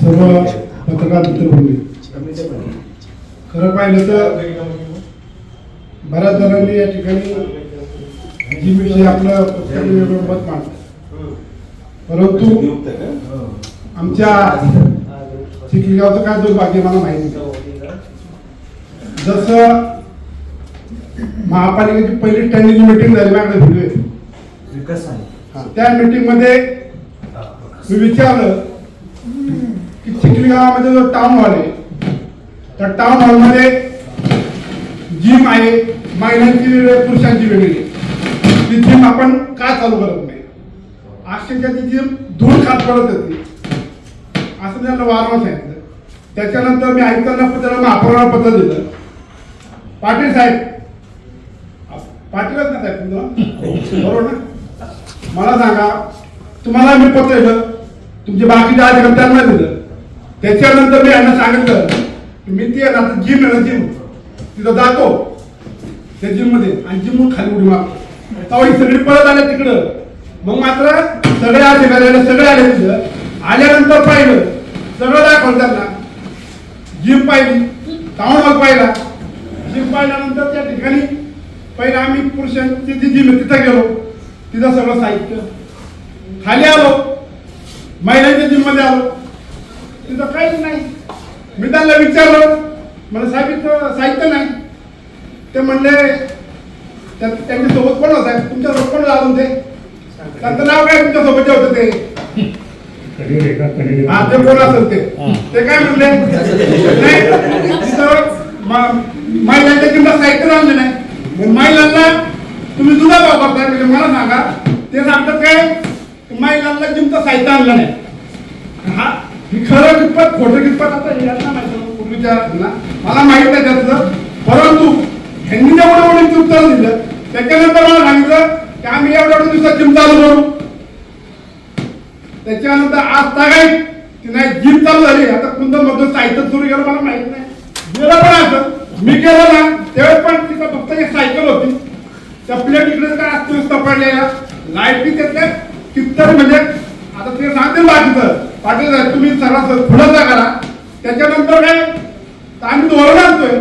सर्व पत्रकार मित्र बोलले. खरं पाहिलं तर बऱ्याच जणांनी या ठिकाणी जी विषय आपलं प्रत्येकाने वेगळं मत मांडलं, परंतु आमच्या चिखलीगावचं काय दुर्भाग्य मला माहिती नाही. जसं महापालिकेची पहिली स्टँडिंग मीटिंग झाली माझ्याकडे व्हिडिओ आहे, त्या मीटिंग मध्ये मी विचारलं की चिखली गावामध्ये जो टाउन हॉल आहे त्या टाउन हॉल मध्ये जिम आहे, महिलांची पुरुषांची वेगळी, ती जिम आपण का चालू करत नाही? अक्षरशः ती जिम धूळ खात पडत होती असं त्यांना वारंवार सांगितलं. त्याच्यानंतर मी आयुक्तांना त्याला महापौरांना पत्र दिलं. पाटील साहेब, पाटीलच ना साहेब तुमचं बरोबर ना, मला सांगा, तुम्हाला मी पत्र दिलं, तुमचे बाकीचे अधिकारी त्यांना दिलं. त्याच्यानंतर मी यांना सांगितलं की मी ते आता जिम आहे ना, जिम तिथं जातो त्या जिम मध्ये आणि जिम खाली उडी मारतो. तेव्हा ही सगळी पळत आले तिकडं. मग मात्र सगळे अधिकारी सगळे आले तिथं. आल्यानंतर पाहिलं, सगळं दाखवलं त्यांना. जिम पाहिली, टाउन हॉल पाहिला. जिम पाहिल्यानंतर त्या ठिकाणी पहिला आम्ही पुरुषांची जी जिम आहे तिथं गेलो, तिथं सगळं साहित्य. खाली आलो, महिलांच्या जिम मध्ये आलो, तिथं काहीच नाही. मी त्यांना विचारलं, मला साहेब इथं साहित्य नाही. ते म्हणले त्यांच्या सोबत कोण होता, तुमच्या सोबत कोण अजून ते, त्यांचं नाव काय तुमच्या सोबत जे होतं ते, हा ते कोण असेल ते काय म्हणले, नाही तिथं महिलांच्या जिमला साहित्य आणलं नाही. महिलांना तुम्ही जुना भाव करताय म्हणजे मला सांगा, ते सांगतात काय महिलांना जिमचं साहित्य आणलं नाही. हा ही खरं कितपत खोटं कितपत आता यांना माहिती, पूर्वीच्या मला माहित नाही त्यातलं. परंतु ह्यांनी जेवढं एवढं उत्तर दिलं त्याच्यानंतर मला सांगितलं की आम्ही एवढ्या दिवसात जिम चालू करू. त्याच्यानंतर आज तागाई की नाही जिम चालू झाली, आता कोणतं मधून साहित्य सुरू केलं मला माहित नाही. गेलं पण असं मी गेलो ना त्यावेळेस पण तिथं फक्त एक सायकल होती, त्या प्लेट इकडे काय अस्वस्थ पडलेल्या लाईटी त्यातल्या कितीतरी, म्हणजे आता ते सांगतील बाकीचं पाटील साहेब तुम्ही सर्वात पुढं करा. त्याच्यानंतर काय आम्ही धोरण आणतोय.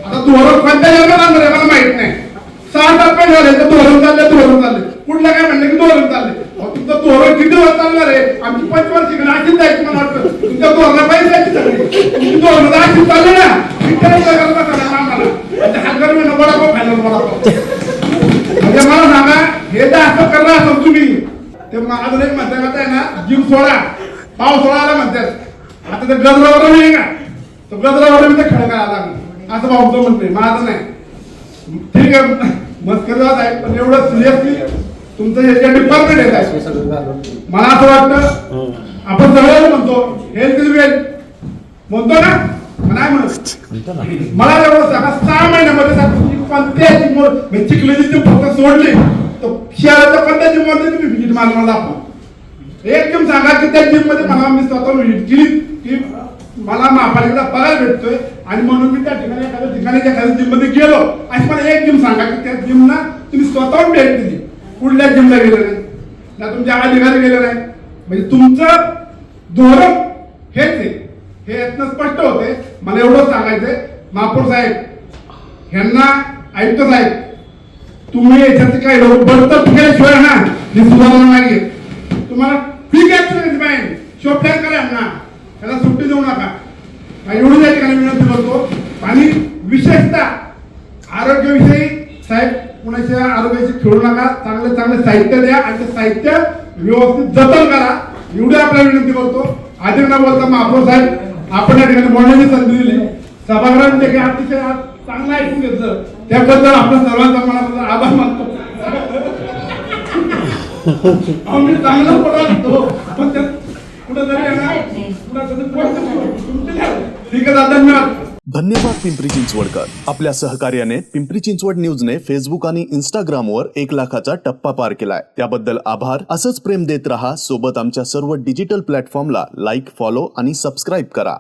आता धोरण कोणत्या जन्मात आणणार आहे मला माहित नाही. 6-7 महिने झाले तर धोरण चालले कुठलं काय म्हणलं की धोरण चालले. तुमचं धोरण किती वेळ चालणार आहे? आमची 5 वर्ष अशीच जायची मला वाटतं. तुमच्या धोरणा पाहिजे जायची सगळी तुमची धोरण अशीच चालली ना. हातगाडी वडापाव खायला वडापाव म्हणजे मला सांगा, हे तर असं करणार असं तुम्ही ते अजून एक म्हणतात आहे ना, जिम सोडा पाव सोडायला म्हणतात. आता ते गजरावर नाही का, तो गजरावर मी खडं करायला लागलं असं भाऊ म्हणते. माझं नाही, ठीक आहे मस्कर आहे, पण एवढं सिरियसली तुमचं याच्या डिपार्टमेंट येत आहे. मला असं वाटतं आपण सगळ्यांना म्हणतो हेल्थ इज वेल्थ म्हणतो ना, नाही म्हणत. मला एवढं सांगा 6 महिन्यामध्ये कोणत्याही चिखलीची जिम फक्त सोडली तर शहराच्या कोणत्या जिम मध्ये तुम्ही व्हिजिट मारला दाखवा. एक जिम सांगा की त्या जिम मध्ये मला मी स्वतः व्हिजिट केली की मला महापालिकेचा पगार भेटतोय आणि म्हणून मी त्या ठिकाणी एखाद्या जिम मध्ये गेलो. अशी मला एक जिम सांगा की त्या जिमला तुम्ही स्वतःहून भेट दिली, कुठल्या जिमला गेले नाही ना, तुमच्या अधिकारी गेले नाही. म्हणजे तुमचं धोरण हेच आहे, हे यातनं स्पष्ट होते. मला एवढंच सांगायचंय महापौर साहेब ह्यांना, आयुक्त साहेब, तुम्ही याच्यात काय बढतर केल्याशिवाय ना ही सुधारणा नाहीये. तुम्हाला क्विक ऍक्शन पाहिजे, शो प्लॅन करा यांना, त्याला सुट्टी देऊ नका. एवढी या ठिकाणी विनंती करतो. आणि विशेषतः आरोग्याविषयी साहेब कुणाच्या आरोग्याशी खेळू नका. चांगले चांगले साहित्य द्या आणि ते साहित्य व्यवस्थित जतन करा, एवढी आपल्याला विनंती करतो. अधिक न बोलता महापौर साहेब आपण या ठिकाणी बोलण्याची संधी दिली, सभागृहाने देखील अतिशय चांगलं ऐकून घेतलं, त्याबद्दल आपल्या सर्वांचा मनापासून आभार मानतो. आम्ही चांगलं बोलतो पण कुठेतरी ठीक आहे. धन्यवाद. धन्यवाद पिंपरी चिंचवडकर. आपल्या सहकार्याने पिंपरी चिंचवड न्यूजने फेसबुक आणि इंस्टाग्रामवर 1 लाखाचा टप्पा पार केलाय. त्याबद्दल आभार. असंच प्रेम देत रहा. सोबत आमच्या सर्व डिजिटल प्लॅटफॉर्मला लाईक, फॉलो आणि सबस्क्राईब करा.